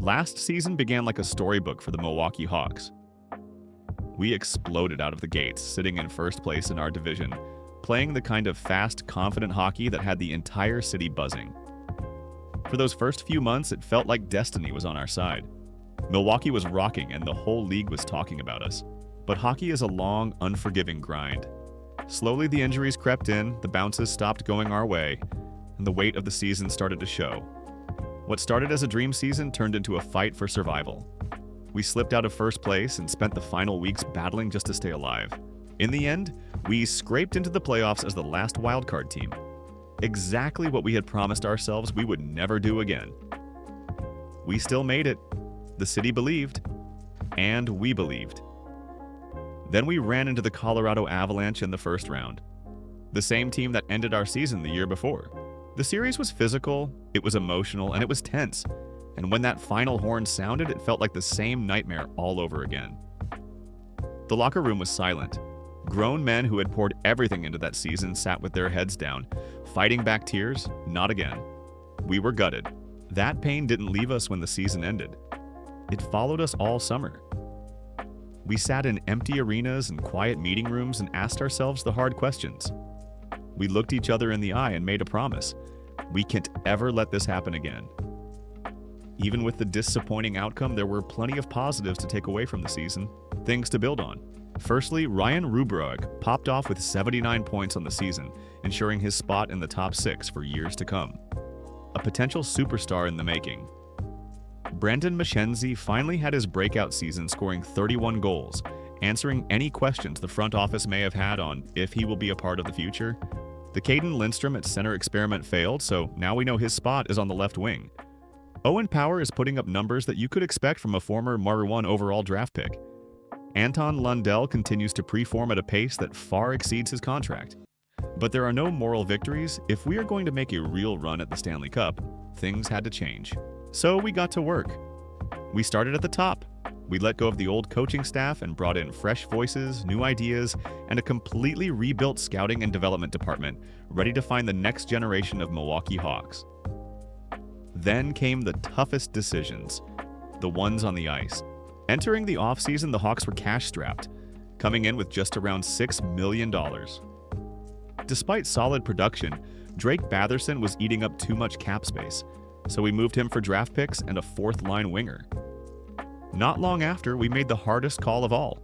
Last season began like a storybook for the Milwaukee Hawks. We exploded out of the gates, sitting in first place in our division, playing the kind of fast, confident hockey that had the entire city buzzing. For those first few months, it felt like destiny was on our side. Milwaukee was rocking and the whole league was talking about us. But hockey is a long, unforgiving grind. Slowly the injuries crept in, the bounces stopped going our way, and the weight of the season started to show. What started as a dream season turned into a fight for survival. We slipped out of first place and spent the final weeks battling just to stay alive. In the end, we scraped into the playoffs as the last wildcard team. Exactly what we had promised ourselves we would never do again. We still made it. The city believed. And we believed. Then we ran into the Colorado Avalanche in the first round. The same team that ended our season the year before. The series was physical, it was emotional, and it was tense. And when that final horn sounded, it felt like the same nightmare all over again. The locker room was silent. Grown men who had poured everything into that season sat with their heads down, fighting back tears, not again. We were gutted. That pain didn't leave us when the season ended. It followed us all summer. We sat in empty arenas and quiet meeting rooms and asked ourselves the hard questions. We looked each other in the eye and made a promise. We can't ever let this happen again. Even with the disappointing outcome, there were plenty of positives to take away from the season, things to build on. Firstly, Ryan Rubrog popped off with 79 points on the season, ensuring his spot in the top 6 for years to come. A potential superstar in the making. Brandon Mackenzie finally had his breakout season, scoring 31 goals, answering any questions the front office may have had on if he will be a part of the future. The Caden Lindstrom at center experiment failed, so now we know his spot is on the left wing. Owen Power is putting up numbers that you could expect from a former number 1 overall draft pick. Anton Lundell continues to preform at a pace that far exceeds his contract. But there are no moral victories. If we are going to make a real run at the Stanley Cup, things had to change. So we got to work. We started at the top. We let go of the old coaching staff and brought in fresh voices, new ideas, and a completely rebuilt scouting and development department, ready to find the next generation of Milwaukee Hawks. Then came the toughest decisions, the ones on the ice. Entering the offseason, the Hawks were cash-strapped, coming in with just around $6 million. Despite solid production, Drake Batherson was eating up too much cap space, so we moved him for draft picks and a fourth-line winger. Not long after, we made the hardest call of all.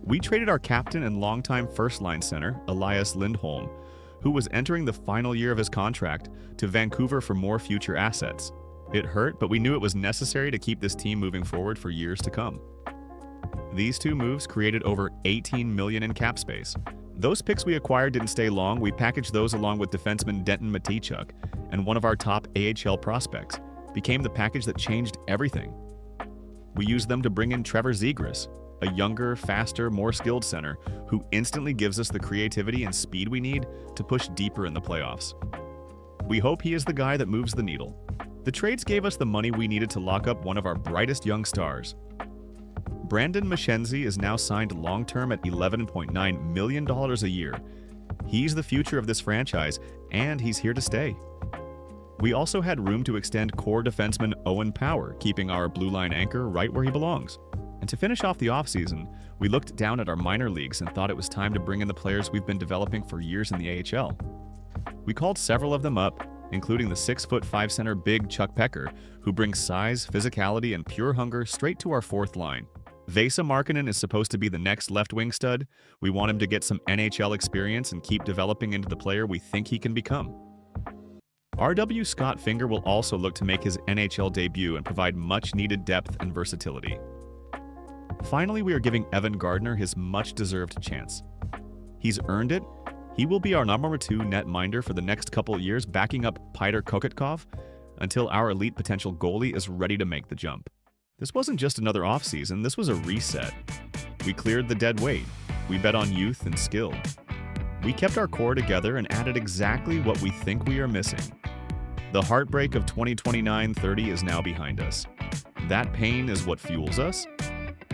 We traded our captain and longtime first-line center, Elias Lindholm, who was entering the final year of his contract, to Vancouver for more future assets. It hurt, but we knew it was necessary to keep this team moving forward for years to come. These two moves created over $18 million in cap space. Those picks we acquired didn't stay long. We packaged those along with defenseman Denton Matejchuk and one of our top AHL prospects, became the package that changed everything. We used them to bring in Trevor Zegras, a younger, faster, more skilled center who instantly gives us the creativity and speed we need to push deeper in the playoffs. We hope he is the guy that moves the needle. The trades gave us the money we needed to lock up one of our brightest young stars. Brandon Mackenzie is now signed long-term at $11.9 million a year. He's the future of this franchise, and he's here to stay. We also had room to extend core defenseman Owen Power, keeping our blue line anchor right where he belongs. And to finish off the offseason, we looked down at our minor leagues and thought it was time to bring in the players we've been developing for years in the AHL. We called several of them up, including the 6'5" center big Chuck Pecker, who brings size, physicality, and pure hunger straight to our fourth line. Vesa Markkanen is supposed to be the next left-wing stud. We want him to get some NHL experience and keep developing into the player we think he can become. R.W. Scott Finger will also look to make his NHL debut and provide much-needed depth and versatility. Finally, we are giving Evan Gardner his much-deserved chance. He's earned it. He will be our number 2 netminder for the next couple years, backing up Pyotr Kokotkov until our elite potential goalie is ready to make the jump. This wasn't just another offseason, this was a reset. We cleared the dead weight. We bet on youth and skill. We kept our core together and added exactly what we think we are missing. The heartbreak of 2029-30 is now behind us. That pain is what fuels us.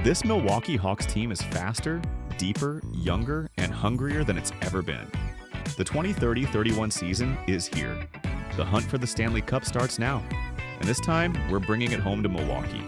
This Milwaukee Hawks team is faster, deeper, younger, and hungrier than it's ever been. The 2030-31 season is here. The hunt for the Stanley Cup starts now. And this time, we're bringing it home to Milwaukee.